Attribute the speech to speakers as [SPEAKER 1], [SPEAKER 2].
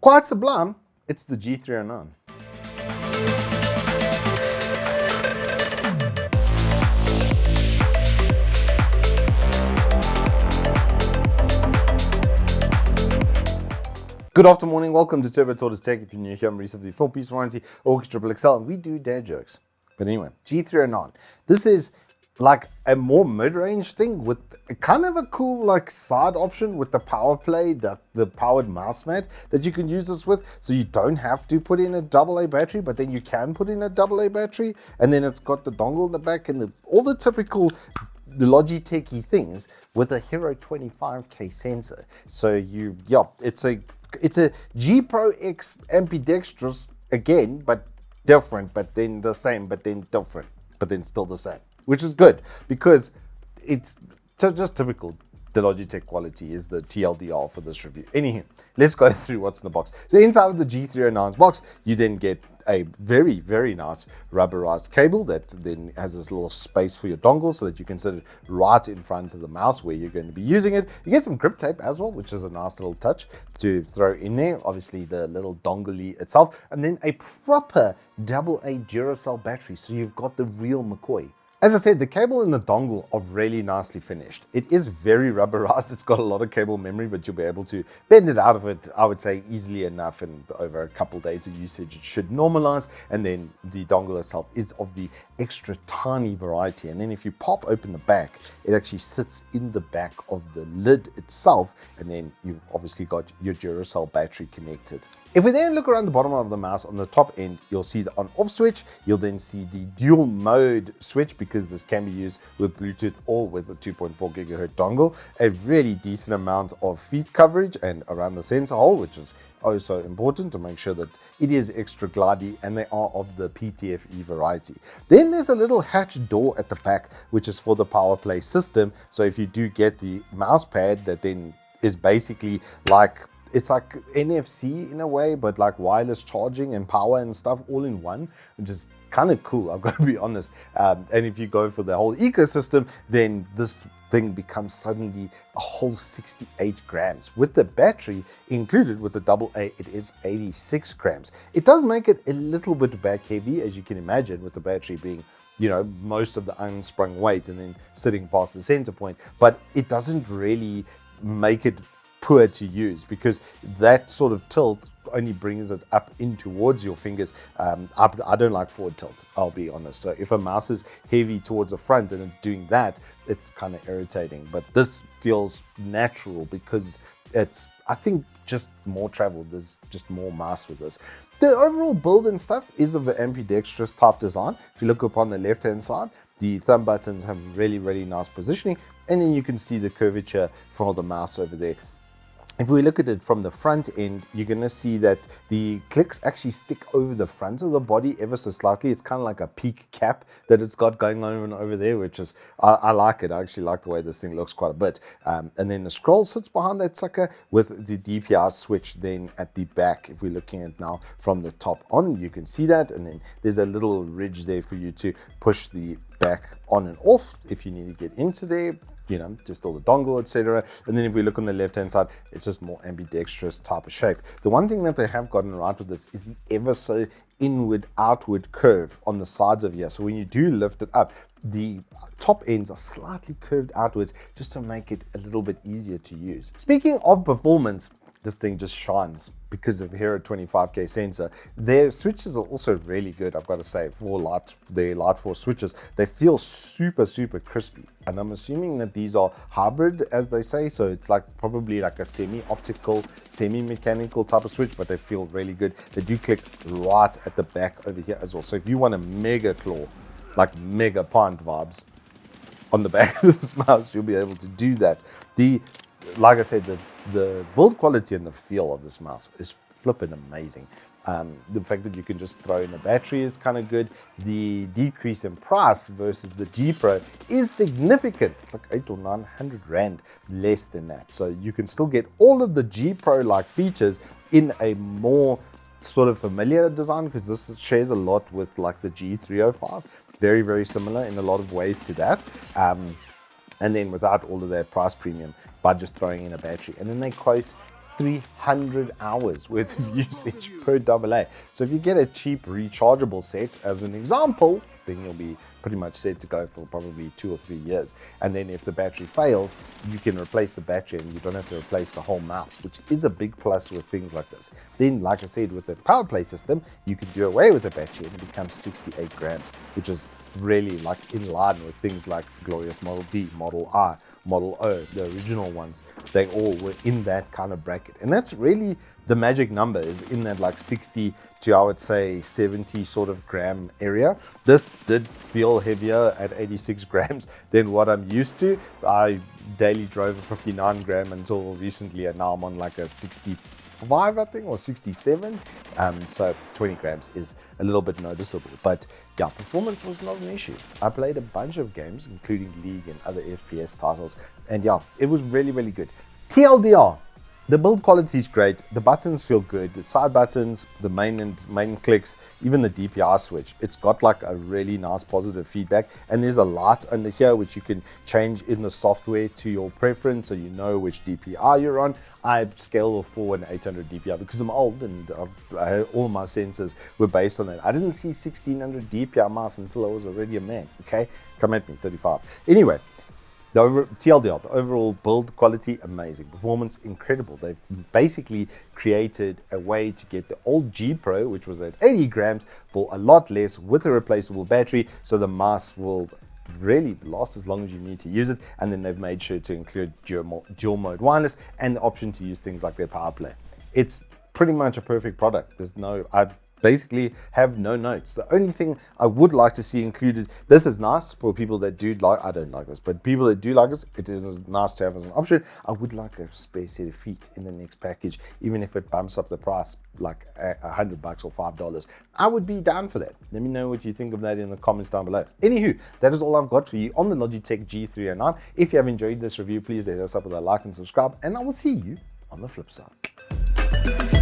[SPEAKER 1] Quite sublime, it's the G309. Good afternoon, welcome to Turbo Tortoise Tech. If you're new here, I'm Reese of the 4-piece warranty, Wooks Triple XL, and we do dad jokes. But anyway, G309. This is like a more mid-range thing with kind of a cool like side option with the power play, the powered mouse mat that you can use this with. So you don't have to put in a AA battery, but then you can put in a AA battery. And then it's got the dongle in the back and all the typical Logitech-y things with a Hero 25K sensor. So it's a G Pro X ambidextrous again, but different, but then the same, but then different, but then still the same, which is good because it's just typical. The Logitech quality is the TLDR for this review. Anywho, let's go through what's in the box. So inside of the G309's box, you then get a very, very nice rubberized cable that then has this little space for your dongle so that you can sit it right in front of the mouse where you're going to be using it. You get some grip tape as well, which is a nice little touch to throw in there. Obviously the little dongle itself, and then a proper AA Duracell battery. So you've got the real McCoy. As I said, the cable and the dongle are really nicely finished. It is very rubberized. It's got a lot of cable memory, but you'll be able to bend it out of it, I would say, easily enough. And over a couple of days of usage, it should normalize. And then the dongle itself is of the extra tiny variety. And then if you pop open the back, it actually sits in the back of the lid itself. And then you've obviously got your Duracell battery connected. If we then look around the bottom of the mouse, on the top end, you'll see the on-off switch. You'll then see the dual mode switch because this can be used with Bluetooth or with a 2.4 gigahertz dongle. A really decent amount of feet coverage and around the sensor hole, which is also important to make sure that it is extra glidey, and they are of the PTFE variety. Then there's a little hatch door at the back, which is for the power play system. So if you do get the mouse pad that then is basically like, it's like NFC in a way, but like wireless charging and power and stuff all in one, which is kind of cool, I've got to be honest. And if you go for the whole ecosystem, then this thing becomes suddenly a whole 68 grams. With the battery included with the AA, it is 86 grams. It does make it a little bit back heavy, as you can imagine, with the battery being, you know, most of the unsprung weight and then sitting past the center point, but it doesn't really make it poor to use because that sort of tilt only brings it up in towards your fingers. I don't like forward tilt, I'll be honest. So if a mouse is heavy towards the front and it's doing that, it's kind of irritating. But this feels natural because it's, I think, just more travel. There's just more mouse with this. The overall build and stuff is of an ambidextrous type design. If you look upon the left hand side, the thumb buttons have really, really nice positioning, and then you can see the curvature for the mouse over there. If we look at it from the front end, you're going to see that the clicks actually stick over the front of the body ever so slightly. It's kind of like a peak cap that it's got going on over there, which is, I like it. I actually like the way this thing looks quite a bit. And then the scroll sits behind that sucker with the DPI switch then at the back. If we're looking at now from the top on, you can see that. And then there's a little ridge there for you to push the back on and off if you need to get into there. You know, just all the dongle, etc. And then if we look on the left hand side, it's just more ambidextrous type of shape. The one thing that they have gotten right with this is the ever so inward outward curve on the sides of here. So when you do lift it up, the top ends are slightly curved outwards just to make it a little bit easier to use. Speaking of performance, this thing just shines because of Hero 25K sensor. Their switches are also really good, I've got to say, for their Light Force switches. They feel super, super crispy. And I'm assuming that these are hybrid, as they say. So it's like probably like a semi-optical, semi-mechanical type of switch, but they feel really good. They do click right at the back over here as well. So if you want a mega claw, like mega pint vibes on the back of this mouse, you'll be able to do that. Like I said, the build quality and the feel of this mouse is flipping amazing. The fact that you can just throw in a battery is kind of good. The decrease in price versus the G Pro is significant. It's like 800 or 900 Rand less than that. So you can still get all of the G Pro like features in a more sort of familiar design, because this shares a lot with like the G305. Very, very similar in a lot of ways to that. And then without all of that price premium by just throwing in a battery. And then they quote 300 hours worth of usage per AA. So if you get a cheap rechargeable set, as an example, then you'll be pretty much set to go for probably 2 or 3 years. And then if the battery fails, you can replace the battery and you don't have to replace the whole mouse, which is a big plus with things like this. Then, like I said, with the power play system, you can do away with the battery and it becomes 68 grams, which is really like in line with things like Glorious Model D, Model I, Model O, the original ones. They all were in that kind of bracket. And that's really the magic number, is in that like 60 to, I would say, 70 sort of gram area. This did feel heavier at 86 grams than what I'm used to. I daily drove a 59 gram until recently, and now I'm on like a 65, I think, or 67. So 20 grams is a little bit noticeable, but yeah, performance was not an issue. I played a bunch of games, including League and other FPS titles, and yeah, it was really, really good. TLDR. The build quality is great. The buttons feel good. The side buttons, the main clicks, even the DPI switch. It's got like a really nice positive feedback. And there's a light under here which you can change in the software to your preference, so you know which DPI you're on. I scale of 4 and 800 DPI because I'm old and all my sensors were based on that. I didn't see 1600 DPI mouse until I was already a man. Okay, come at me, 35. Anyway. TLDR, the overall build quality, amazing. Performance, incredible. They've basically created a way to get the old G Pro, which was at 80 grams, for a lot less with a replaceable battery, so the mouse will really last as long as you need to use it. And then they've made sure to include dual mode wireless and the option to use things like their power play. It's pretty much a perfect product. I basically have no notes. The only thing I would like to see included, this is nice for people that do like, I don't like this, but people that do like this, it is nice to have as an option. I would like a spare set of feet in the next package, even if it bumps up the price like $100 or $5. I would be down for that. Let me know what you think of that in the comments down below. Anywho, that is all I've got for you on the Logitech G309. If you have enjoyed this review, please hit us up with a like and subscribe, and I will see you on the flip side.